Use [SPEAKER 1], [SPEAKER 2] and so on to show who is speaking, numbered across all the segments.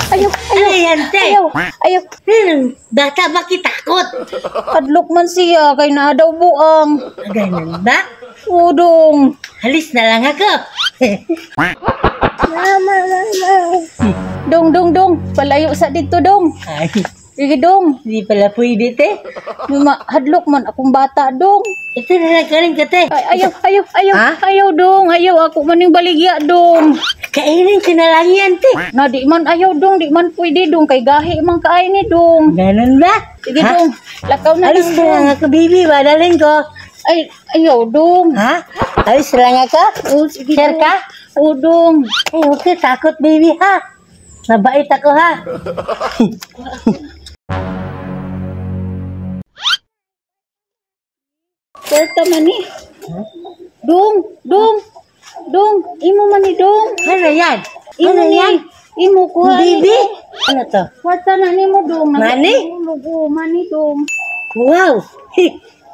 [SPEAKER 1] Ayaw.
[SPEAKER 2] Ano yan, te?
[SPEAKER 1] Ayaw.
[SPEAKER 2] Bata ba kitakot?
[SPEAKER 1] Hadlok man siya, kay na daw buang.
[SPEAKER 2] Ganun ba?
[SPEAKER 1] Udong.
[SPEAKER 2] Halis na lang ako.
[SPEAKER 1] Dong. Palayo sa dito, dong.
[SPEAKER 2] Ay,
[SPEAKER 1] Sige, dong.
[SPEAKER 2] hindi pala pwede, te.
[SPEAKER 1] Hadlok man akong bata, dong.
[SPEAKER 2] Ito na lang ka rin ka, te.
[SPEAKER 1] Ayaw.
[SPEAKER 2] Ha?
[SPEAKER 1] Ayaw, dong. Ayaw ako maning baligya, dong.
[SPEAKER 2] Kainin ko na lang yan, te.
[SPEAKER 1] Na di man ayaw, dong. Di man pwede, dong. Kay gahi man kain ni, dong.
[SPEAKER 2] Ganun ba?
[SPEAKER 1] Sige,
[SPEAKER 2] Ha?
[SPEAKER 1] dong. Lakaw na,
[SPEAKER 2] Alis
[SPEAKER 1] dong.
[SPEAKER 2] na lang ako, baby. Badalin ko.
[SPEAKER 1] Ayaw, dong.
[SPEAKER 2] Ha? Alis na lang ako?
[SPEAKER 1] Oh, sige,
[SPEAKER 2] Share
[SPEAKER 1] dong.
[SPEAKER 2] ka?
[SPEAKER 1] Oo, dong.
[SPEAKER 2] Ay, okay. Takot, baby, ha? Mabait ako, ha?
[SPEAKER 1] Kwarta man ni. Dong. Imo man ni, dong.
[SPEAKER 2] Ano yan?
[SPEAKER 1] Imo
[SPEAKER 2] Ano
[SPEAKER 1] ni.
[SPEAKER 2] yan?
[SPEAKER 1] Imo kuha ni,
[SPEAKER 2] Baby?
[SPEAKER 1] dong.
[SPEAKER 2] Ano to?
[SPEAKER 1] Kwarta na ni mo, dong.
[SPEAKER 2] Mani?
[SPEAKER 1] Mani, dong.
[SPEAKER 2] Wow!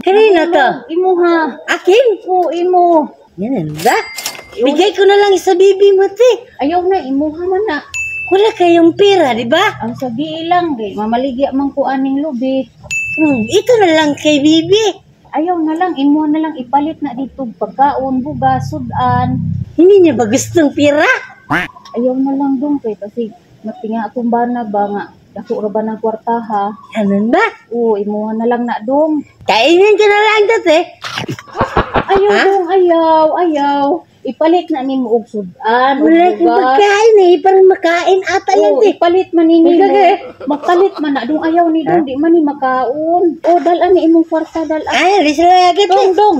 [SPEAKER 2] Kanina to?
[SPEAKER 1] Imo ha.
[SPEAKER 2] Akin?
[SPEAKER 1] Oo, imo.
[SPEAKER 2] Yan ba? Bigay ko na lang sa bibi mo, te.
[SPEAKER 1] Ayaw na, imo ha man na.
[SPEAKER 2] Wala kayong pera, di ba?
[SPEAKER 1] Ang sabi ilang, di. Mamaligya man ko aning lubi.
[SPEAKER 2] Ito na lang kay bibi.
[SPEAKER 1] Ayaw na lang, imo na lang ipalit na dito. Pagkaon, bugas, sudan.
[SPEAKER 2] Hindi niya ba gustong pera?
[SPEAKER 1] Ayaw na lang, dong. Kasi matinga akong bana ba nga. Dako ra ba ng kwarta ha?
[SPEAKER 2] Ano ba?
[SPEAKER 1] Oo, imo na lang na, dong.
[SPEAKER 2] Kainin ka na lang to, te.
[SPEAKER 1] Ayaw,
[SPEAKER 2] Ha?
[SPEAKER 1] dong, ayaw. Ipalit na ni mo og sudan.
[SPEAKER 2] Wala kang pagkain eh. Parang makain ata yan,
[SPEAKER 1] Oo,
[SPEAKER 2] te.
[SPEAKER 1] ipalit man ni mo.
[SPEAKER 2] Gage.
[SPEAKER 1] Makalit man na. Dong, ayaw ni dong. Di man ni makaon. O, dalan ni imong kwarta, dalan.
[SPEAKER 2] Ay, alis na lang agad, te.
[SPEAKER 1] Dong.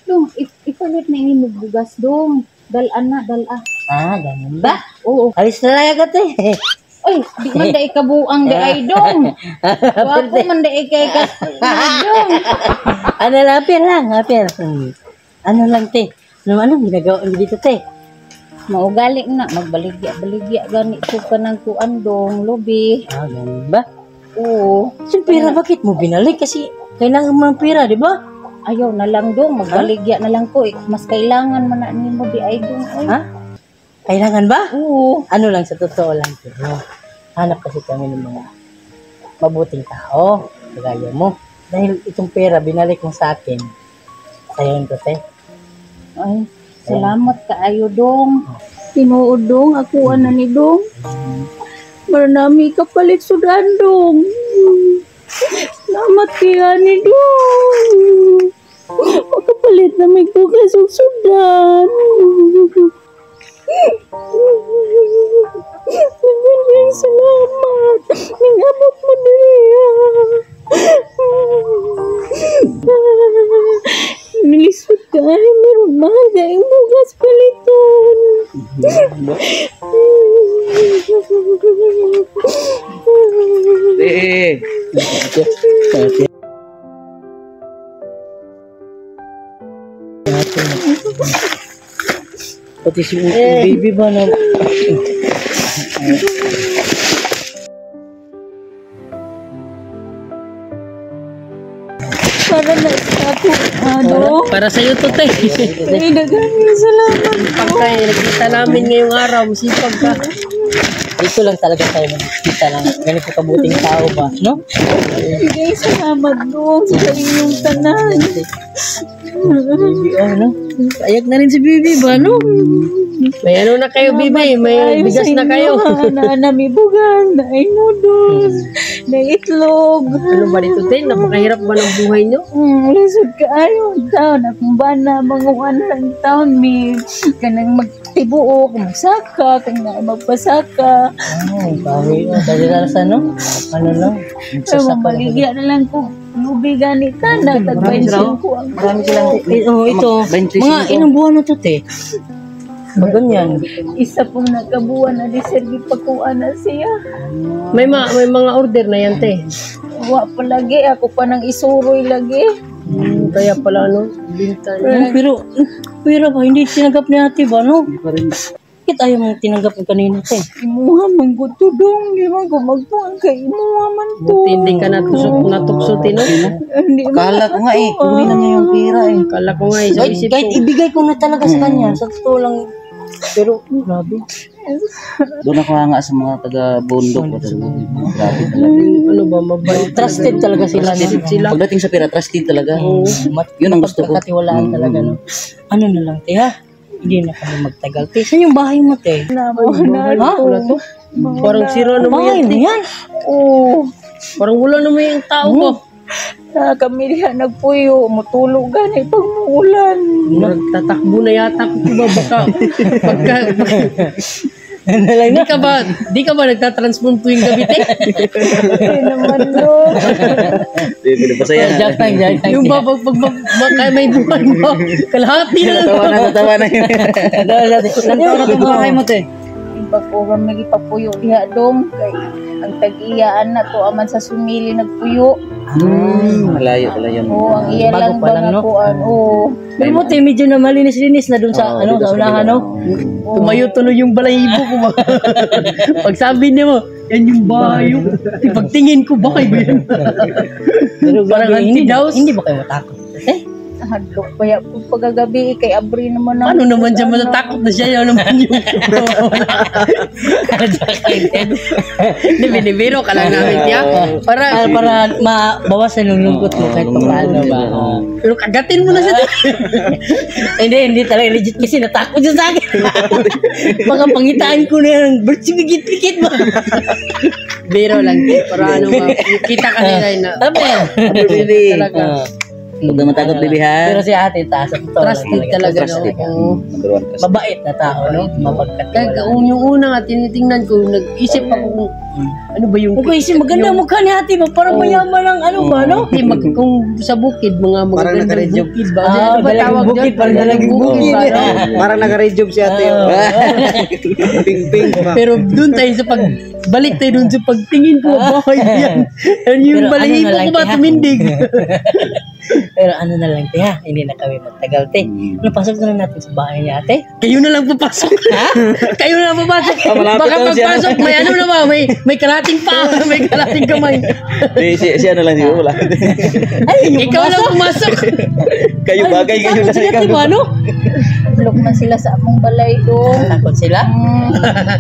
[SPEAKER 1] Dong, ipalit na ni mo bugas, dong. Dalan na.
[SPEAKER 2] Ah, ganun ba?
[SPEAKER 1] Oo.
[SPEAKER 2] Alis na lang agad, te.
[SPEAKER 1] Ay, di man da ikabuang da ay, dong. Wapo man da ikay ka. Dong.
[SPEAKER 2] Ano lang, apir. Ano lang, te. Anong ginagawa mo dito, te?
[SPEAKER 1] Maugali na. Magbaligya gani ko ka ng kuan, dong. Lubi.
[SPEAKER 2] Ah, ganun ba?
[SPEAKER 1] Oo.
[SPEAKER 2] Yung pera, bakit mo binalik? Kasi kailangan mo ng pera, di ba?
[SPEAKER 1] Ayaw na lang, dong. Magbaligya na lang ko. Mas kailangan man na ni mo di ay, dong. Ay.
[SPEAKER 2] Ha? Kailangan ba?
[SPEAKER 1] Oo.
[SPEAKER 2] Ano lang, sa totoo lang, te. Hanap kasi kami ng mga mabuting tao. Kagaya mo. Dahil itong pera, binalik mo sa akin. Sayon ko, te.
[SPEAKER 1] Ay, salamat kaayo, dong. Tinuod, dong. Ako na ni dong. Marami kapalit sudan, dong. Salamat kaya ni dong. Makapalit na may bugas o sudan. Salamat. Nangabot mo niya. Nilisod ka. Meron mga yung bugas paliton.
[SPEAKER 2] Pati si baby ba na...
[SPEAKER 1] Para na ako. Ano?
[SPEAKER 2] Para sa'yo to, te.
[SPEAKER 1] Ay, nagamit. Salamat.
[SPEAKER 2] Pagka nakita namin ngayong araw, masipag ka. Dito lang talaga tayo magkita lang. Ganito kabuting tao ba, no?
[SPEAKER 1] Sige, salamat doon sa inyong tanan.
[SPEAKER 2] Bibi, oh, no? Ayag na rin si Bibi ba, no? May ano na kayo, Bibi? May bigas na kayo.
[SPEAKER 1] Na bugan, na noodles, na itlog.
[SPEAKER 2] Ano ba dito, te? Napakahirap ba ng buhay nyo?
[SPEAKER 1] Lisod ka ayaw taon. Akong ba na manguan ng taon, mi. Kanang magtibuok, magsaka, kanang magpasaka.
[SPEAKER 2] Ay, bawi. Dali na sa ano? Ano lang?
[SPEAKER 1] Ay, mamaligya na lang ko. Lubi ganita na, tag-bensin ko ang
[SPEAKER 2] Marami silang... ito. Mga ilang buwan na to, te? Ganyan.
[SPEAKER 1] isa pong nakabuan na di sergi pakuan na siya.
[SPEAKER 2] May mga order na yan, te.
[SPEAKER 1] Wa pa lagi, ako pa nang isuroy lagi.
[SPEAKER 2] Kaya pala, ano, binta niya. Pero ba, hindi tinanggap ni ate ba, no? Bakit ayaw mong tinanggap yung kanina, te?
[SPEAKER 1] Imuha man ko to dong. Di man ko magtuan kay imuha man to.
[SPEAKER 3] Buti hindi ka natukso, Tino.
[SPEAKER 1] Hindi man
[SPEAKER 4] Kala ko nga eh, kunin na niya yung pera eh.
[SPEAKER 3] Kala ko nga, sa isip
[SPEAKER 2] Kahit
[SPEAKER 3] ko.
[SPEAKER 2] ibigay ko na talaga sa kanya. Sa totoo lang. Pero, grabe.
[SPEAKER 4] Doon ako nga sa mga taga-bundok. Grabe talaga.
[SPEAKER 3] Ano ba, mabait.
[SPEAKER 2] Trusted talaga sila.
[SPEAKER 3] Trusted sila.
[SPEAKER 4] Pagdating sa pera, trusted talaga. Yun ang gusto ko.
[SPEAKER 2] Pagkakatiwalaan talaga, no? Ano na lang, te, ha? Hindi na kami magtagal. Te, saan yung bahay mo, te?
[SPEAKER 1] na
[SPEAKER 2] Ha?
[SPEAKER 3] Wala to. Parang sira naman
[SPEAKER 2] Bahay
[SPEAKER 3] yan.
[SPEAKER 2] mo yan?
[SPEAKER 1] Oo.
[SPEAKER 3] Parang wala naman yung tao ko.
[SPEAKER 1] Na kami diha nagpuyo. Mutulog gani pag muulan.
[SPEAKER 3] Nagtatakbo na yata ko ba baka di ka ba nagtatransform tuwing gabi te?
[SPEAKER 1] Hindi naman dong.
[SPEAKER 4] Hindi pa saya.
[SPEAKER 2] Jack lang.
[SPEAKER 3] Yung ba pag may buwan mo, kalahati na lang.
[SPEAKER 4] Natawa na yun.
[SPEAKER 2] Ilang taon na itong bahay mo, te?
[SPEAKER 1] Iba ko kami ipapuyo diha dong. Kay ang tag-iyaan na to aman sa sumili nagpuyo.
[SPEAKER 4] Malayo pala yun.
[SPEAKER 1] Oo, ang iya
[SPEAKER 2] Bago
[SPEAKER 1] lang
[SPEAKER 2] pa
[SPEAKER 1] ba
[SPEAKER 2] lang,
[SPEAKER 1] nga
[SPEAKER 2] no?
[SPEAKER 1] kuan. Oo.
[SPEAKER 2] Pero mo, te, medyo na malinis-linis na dun sa,
[SPEAKER 4] dito
[SPEAKER 2] sa unahan, no?
[SPEAKER 3] Tumayo tuloy yung balahibo ko ba? Pag sabi niya mo, yan yung bayo. Pagtingin ko, baka iba yan.
[SPEAKER 2] Pero
[SPEAKER 3] Parang
[SPEAKER 2] grabe, hindi
[SPEAKER 3] anti-daws.
[SPEAKER 2] Hindi ba kayo matakot? Eh?
[SPEAKER 1] Hadlok kaya po pagagabi kay abri naman
[SPEAKER 3] Ano naman siya matatakot na siya, yun naman yung Hindi, binibiro ka lang namin tiya.
[SPEAKER 2] Para mabawasan yung lungkot mo kahit pa paano ba?
[SPEAKER 3] Pero kagatin mo na siya.
[SPEAKER 2] Hindi talaga legit kasi natakot siya sa akin. Mga pangitaan ko na yan, bersimigit-pikit mo.
[SPEAKER 3] Biro lang, para ano ba, kita ka nila na.
[SPEAKER 2] Sabi yan.
[SPEAKER 3] Talaga.
[SPEAKER 4] Huwag na matakot, baby, ha?
[SPEAKER 2] Pero si ate, taas at totoo.
[SPEAKER 3] Trusted talaga,
[SPEAKER 4] Trusted.
[SPEAKER 3] no?
[SPEAKER 4] Number one, trusted.
[SPEAKER 2] Mabait na tao, no? Mapagkat.
[SPEAKER 3] Kaya yung una nga, tinitingnan ko, nag-isip ako kung ano ba yung...
[SPEAKER 2] Kung isip, maganda ang mukha ni ate mo, parang mayaman lang, ano ba, no?
[SPEAKER 3] Hindi, kung sa bukid, mga magagandang bukid ba?
[SPEAKER 2] Ah,
[SPEAKER 3] Ano ba
[SPEAKER 2] dalagang
[SPEAKER 3] tawag
[SPEAKER 2] bukid,
[SPEAKER 3] dyan?
[SPEAKER 2] parang dalagang bukid.
[SPEAKER 3] ba, no?
[SPEAKER 5] Parang naka-rejob si ate. Ping-ping pa.
[SPEAKER 3] Pero dun tayo sa balik tayo dun sa pagtingin ko, bahay yan. Yan yung
[SPEAKER 2] Pero ano
[SPEAKER 3] balahibo
[SPEAKER 2] na lang,
[SPEAKER 3] ko ba
[SPEAKER 2] kaya-
[SPEAKER 3] tumindig?
[SPEAKER 2] Pero ano na lang, te, ha? Hindi na kami magtagal, te. Ano, pasok na lang natin sa bahay ni ate.
[SPEAKER 3] Kayo na lang papasok. Kayo na lang papasok.
[SPEAKER 4] malapit
[SPEAKER 3] Baka
[SPEAKER 4] lang siya.
[SPEAKER 3] pagpasok, may ano na ba? May karating pa, may karating kamay.
[SPEAKER 4] Si ano lang siguro, wala.
[SPEAKER 2] Ay,
[SPEAKER 3] Ikaw lang pumasok.
[SPEAKER 4] Kayo bagay, kayo lang.
[SPEAKER 2] Ikaw ba, no?
[SPEAKER 1] Hadlok man sila sa among balay dong.
[SPEAKER 2] Takot sila.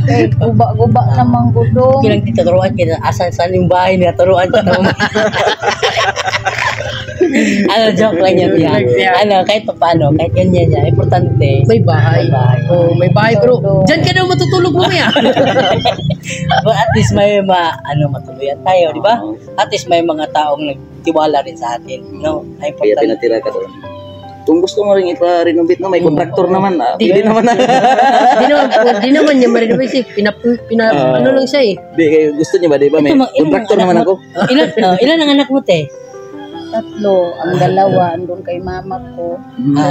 [SPEAKER 1] Kay guba-guba namang gudong.
[SPEAKER 2] Kilang tituruan kita, asan-saan yung bahay niya, turuan kita. Ano, joke lang yan, yan. Ano, kahit pa paano, kahit ganyan yan, importante.
[SPEAKER 3] May bahay.
[SPEAKER 2] May bahay.
[SPEAKER 3] Oh, may bahay. Pero dyan ka daw matutulog mamaya.
[SPEAKER 2] But at least may matuluyan tayo, di ba? At least may mga taong nagtiwala rin sa atin, no? Ay
[SPEAKER 4] Kaya
[SPEAKER 2] importante.
[SPEAKER 4] pinatira ka doon. Kung gusto mo rin ipa-renovate na, may contractor naman. Pwede naman na.
[SPEAKER 3] Di naman niya marinig kasi ano lang siya eh.
[SPEAKER 4] Di, kayo gusto niyo ba? Di ba? May
[SPEAKER 2] Ito, ilan
[SPEAKER 4] contractor
[SPEAKER 2] ang
[SPEAKER 4] naman
[SPEAKER 2] anak
[SPEAKER 4] ako.
[SPEAKER 2] mo? Ilan ang anak mo, te?
[SPEAKER 1] Tatlo, ang dalawa andun kay mama ko.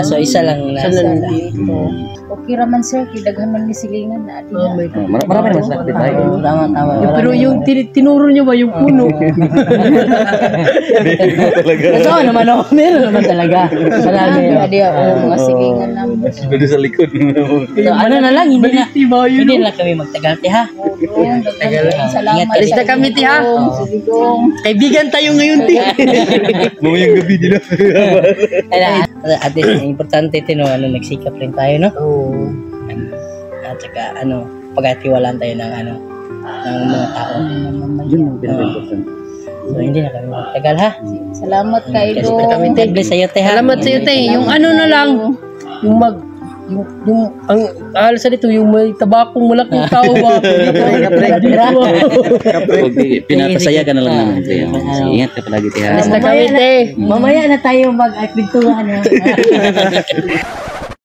[SPEAKER 2] So isa lang na.
[SPEAKER 3] Isa lang.
[SPEAKER 1] Dito. Okay raman sir, kidaghan man ni silingan na
[SPEAKER 3] Oh my
[SPEAKER 1] diha.
[SPEAKER 3] God.
[SPEAKER 4] Marami naman sa kapit tayo.
[SPEAKER 2] Tama.
[SPEAKER 3] Pero yung tinuro niya ba yung puno?
[SPEAKER 2] Totoo naman, no? Meron naman talaga. Marami.
[SPEAKER 1] Diha mga silingan na.
[SPEAKER 4] Doon sa likod.
[SPEAKER 2] So, ano na lang,
[SPEAKER 3] Baliti ba yun?
[SPEAKER 2] hindi na lang kami magtagal, te, ha?
[SPEAKER 1] Salamat.
[SPEAKER 2] Alis
[SPEAKER 3] na kami, ti, ha?
[SPEAKER 1] Sige dong.
[SPEAKER 3] Kaibigan tayo ngayon, ti.
[SPEAKER 4] Mamayang gabi din.
[SPEAKER 2] At least, importante, tino, nagsikap rin tayo, no?
[SPEAKER 3] Oo.
[SPEAKER 2] At saka, pagkatiwalaan tayo ng, ng mga tao.
[SPEAKER 4] Yun ang pinaka-important.
[SPEAKER 2] So, hindi na kami magtagal, ha?
[SPEAKER 1] Salamat kay
[SPEAKER 2] Kasi
[SPEAKER 1] dong.
[SPEAKER 2] kami, te, bless sa'yo, te, ha?
[SPEAKER 3] Salamat sa iyo, te. Yung ano na lang, yung ang sa dito, yung may tabakong malaking tao ba?
[SPEAKER 4] Pinapasaya ka na lang naman. Sige, ingat ka palagi.
[SPEAKER 3] Alis na kami, te.
[SPEAKER 2] Mamaya na tayo mag-akbintuhan, ha?